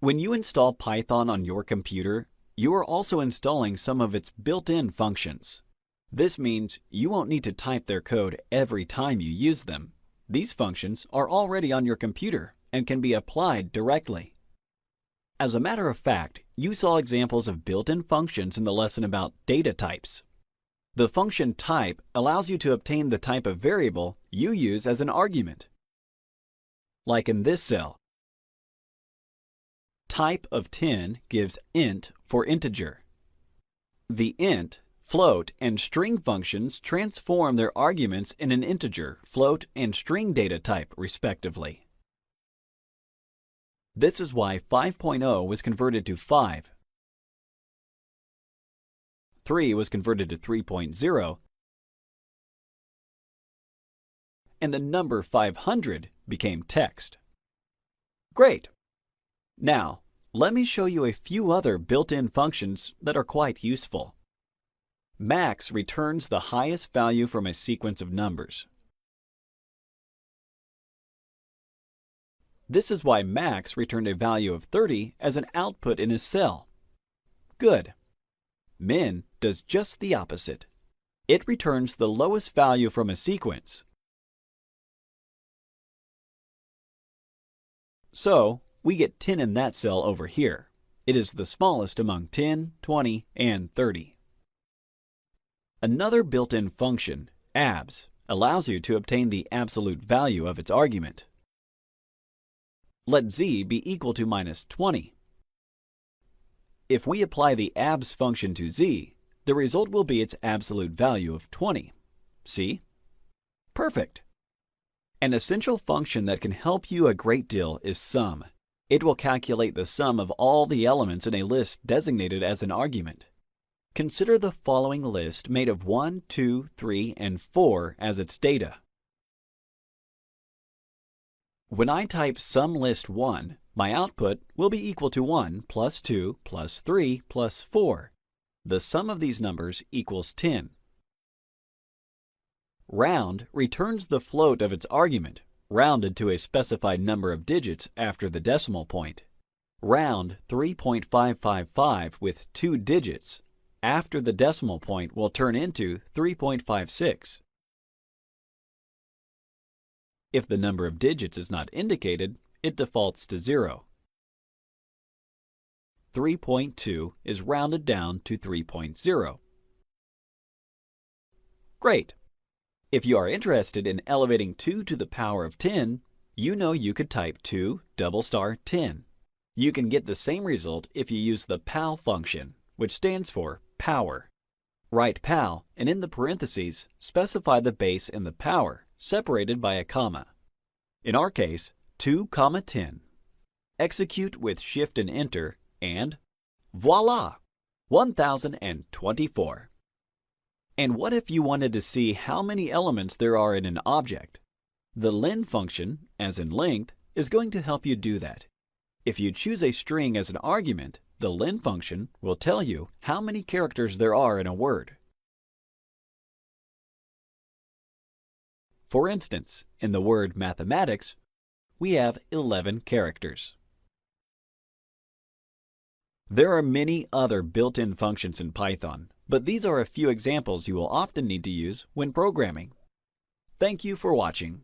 When you install Python on your computer, you are also installing some of its built-in functions. This means you won't need to type their code every time you use them. These functions are already on your computer and can be applied directly. As a matter of fact, you saw examples of built-in functions in the lesson about data types. The function type allows you to obtain the type of variable you use as an argument. Like in this cell, type of 10 gives int for integer. The int, float, and string functions transform their arguments in an integer, float, and string data type, respectively. This is why 5.0 was converted to 5, 3 was converted to 3.0, and the number 500 became text. Great! Now, let me show you a few other built-in functions that are quite useful. Max returns the highest value from a sequence of numbers. This is why Max returned a value of 30 as an output in his cell. Good. Min does just the opposite. It returns the lowest value from a sequence. So, we get 10 in that cell over here. It is the smallest among 10, 20, and 30. Another built-in function, abs, allows you to obtain the absolute value of its argument. Let z be equal to minus 20. If we apply the abs function to z, the result will be its absolute value of 20. See? Perfect! An essential function that can help you a great deal is sum. It will calculate the sum of all the elements in a list designated as an argument. Consider the following list made of 1, 2, 3, and 4 as its data. When I type SUMLIST1, my output will be equal to 1 plus 2 plus 3 plus 4. The sum of these numbers equals 10. Round returns the float of its argument, rounded to a specified number of digits after the decimal point. Round 3.555 with 2 digits after the decimal point will turn into 3.56. If the number of digits is not indicated, it defaults to 0. 3.2 is rounded down to 3.0. Great! If you are interested in elevating 2 to the power of 10, you know you could type 2 $10. You can get the same result if you use the PAL function, which stands for power. Write PAL and in the parentheses specify the base and the power, separated by a comma. In our case, 2, 10. Execute with Shift and Enter, and voila! 1024. And what if you wanted to see how many elements there are in an object? The len function, as in length, is going to help you do that. If you choose a string as an argument, the len function will tell you how many characters there are in a word. For instance, in the word mathematics, we have 11 characters. There are many other built-in functions in Python, but these are a few examples you will often need to use when programming. Thank you for watching.